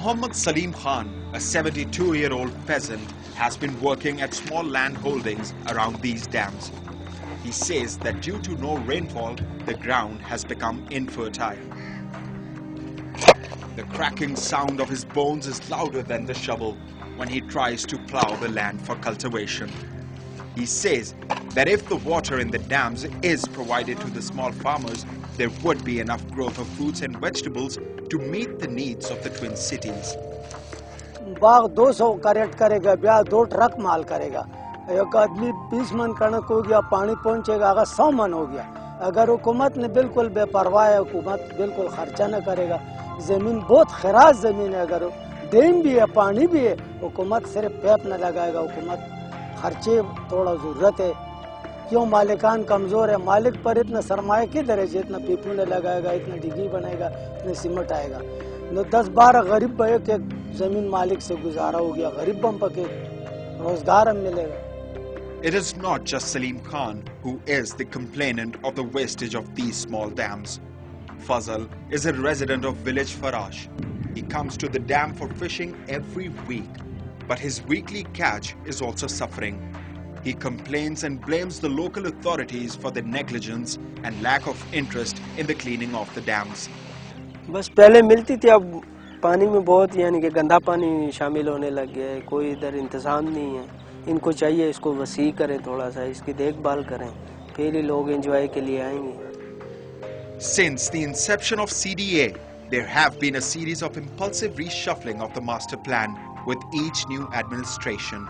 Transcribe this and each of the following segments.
Mohammad Salim Khan, a 72-year-old peasant, has been working at small land holdings around these dams. He says that due to no rainfall, the ground has become infertile. The cracking sound of his bones is louder than the shovel when he tries to plow the land for cultivation. He says that if the water in the dams is provided to the small farmers, there would be enough growth of fruits and vegetables to meet the needs of the twin cities. बाग 200 carat करेगा, ब्याह 2 truck माल करेगा, एक आदमी 20 मन कणक हो गया, पानी पहुंचेगा अगर 100 मन हो गया। अगर हुकूमत ने बिल्कुल बेपरवाह है, हुकूमत बिल्कुल खर्चा न करेगा, जमीन बहुत खराब जमीन है, अगर डैम भी है पानी भी है, हुकूमत सिर्फ पैप न लगाएगा, हुकूमत खर्चे थोड़ा जरूरत है। क्यों मालिकान कमजोर है, मालिक पर इतना सरमाया किधर है, जितना पीपू ने लगाएगा, इतना डिग्री बनाएगा, इतना सीमेंट आएगा। 10-12 गरीब भाई के जमीन मालिक से गुजारा हो गया, गरीब बम पके रोजगार हम मिलेगा। It is not just Salim Khan who is the complainant of the wastage of these small dams. Fazal is a resident of village Farash. He comes to the dam for fishing every week, but his weekly catch is also suffering. He complains and blames the local authorities for their negligence and lack of interest in the cleaning of the dams. बस पहले मिलती थी, अब पानी में बहुत यानी कि गंदा पानी शामिल होने लग गया है, कोई इधर इंतजाम नहीं है। इनको चाहिए इसको वसी करें, थोड़ा सा इसकी देखभाल करें, फिर ही लोग एंजॉय के लिए आएंगे। Since the inception of CDA, there have been a series of impulsive reshuffling of the master plan with each new administration.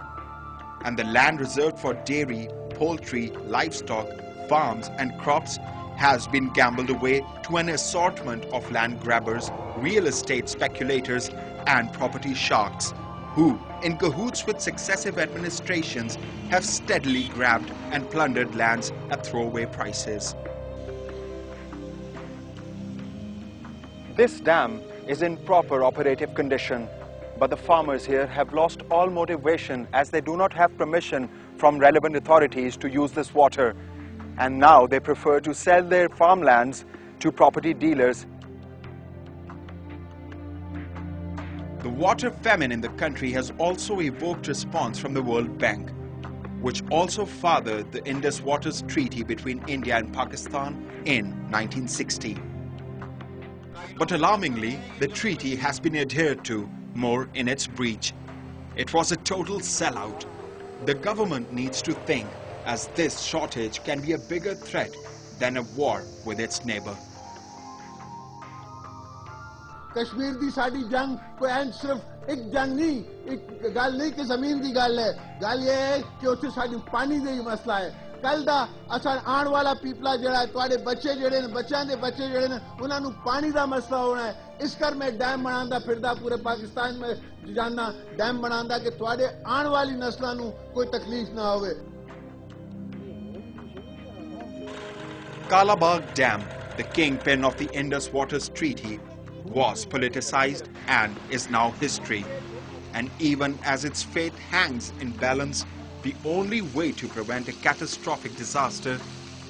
And the land reserved for dairy, poultry, livestock, farms and crops has been gambled away to an assortment of land grabbers, real estate speculators and property sharks who, in cahoots with successive administrations, have steadily grabbed and plundered lands at throwaway prices. This dam is in proper operative condition, but the farmers here have lost all motivation as they do not have permission from relevant authorities to use this water. And now they prefer to sell their farmlands to property dealers. The water famine in the country has also evoked response from the World Bank, which also fathered the Indus Waters Treaty between India and Pakistan in 1960. But alarmingly, the treaty has been adhered to more in its breach. It was a total sellout. The government needs to think, as this shortage can be a bigger threat than a war with its neighbor. Kashmir दी साड़ी जंग कोई and सिर्फ एक जंग नहीं, एक गल नहीं कि जमीन दी गल है, गल ये है कि उत्थे साड़ी पानी दा ही मसला है। कल दा असा आने वाला पीपला जड़ा है, तुहाडे बच्चे जड़े ने, बच्चों दे बच्चे जड़े ने, उन्हां नूं पानी दा मसला होना है। इस कर मैं डैम बनांदा फिरदा पूरे पाकिस्तान में जाना, डैम बनांदा कि तुहाडे आने वाली नस्लां नूं कोई तकलीफ ना होवे। Kalabagh Dam, the kingpin of the Indus Waters Treaty, was politicized and is now history. And even as its fate hangs in balance, the only way to prevent a catastrophic disaster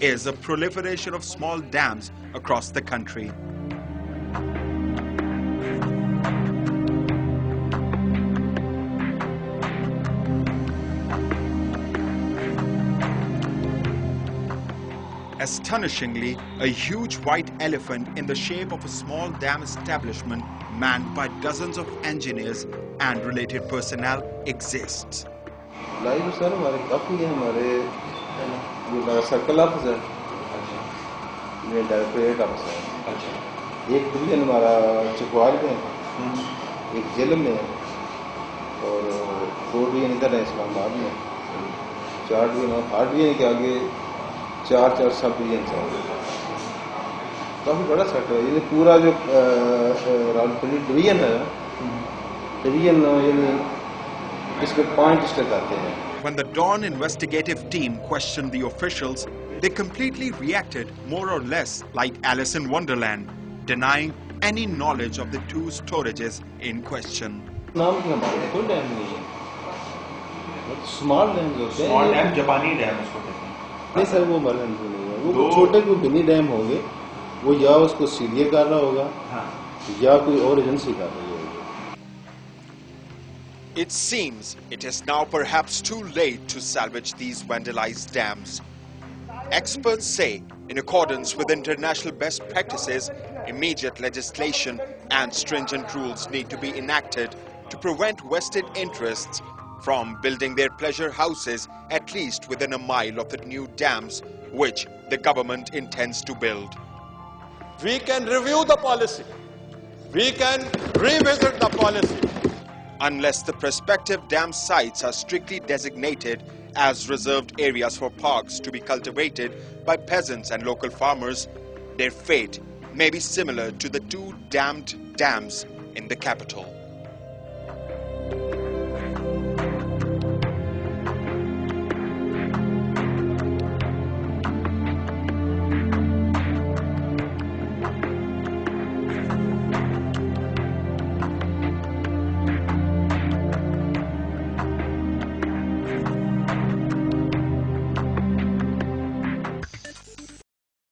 is a proliferation of small dams across the country. Astonishingly, a huge white elephant in the shape of a small dam establishment manned by dozens of engineers and related personnel exists. Live sir हमारे काफ़ी है, हमारे ये circle office है, ये directorate office है, एक division हमारा चकवाल में, एक जेल में और 4 डिवीजन इधर है इस्लामाबाद में, 4 डिवीजन 8 डिवीजन के आगे 4 सब डिवीजन है। काफ़ी बड़ा सेक्टर है, ये पूरा जो रावलपिंडी डिवीजन है, डिवीजन ये इसके 5 डिस्ट्रिक्ट आते हैं। When the Dawn investigative team questioned the officials, they completely reacted more or less like Alice in Wonderland, denying any knowledge of the 2 storages in question. नाम क्या हमारे कोई डैम नहीं है, स्मॉल डैम होते हैं, स्मॉल डैम जापानी dam उसको कहते हैं। नहीं सर वो मलन नहीं है, वो छोटे कोई मिनी डैम होंगे, वो या उसको सीडीए कर रहा होगा, या कोई और एजेंसी कर रही होगी। It seems it is now perhaps too late to salvage these vandalized dams. Experts say, in accordance with international best practices, immediate legislation and stringent rules need to be enacted to prevent vested interests from building their pleasure houses at least within a mile of the new dams which the government intends to build. We can review the policy. We can revisit the policy. Unless the prospective dam sites are strictly designated as reserved areas for parks to be cultivated by peasants and local farmers, their fate may be similar to the two dammed dams in the capital.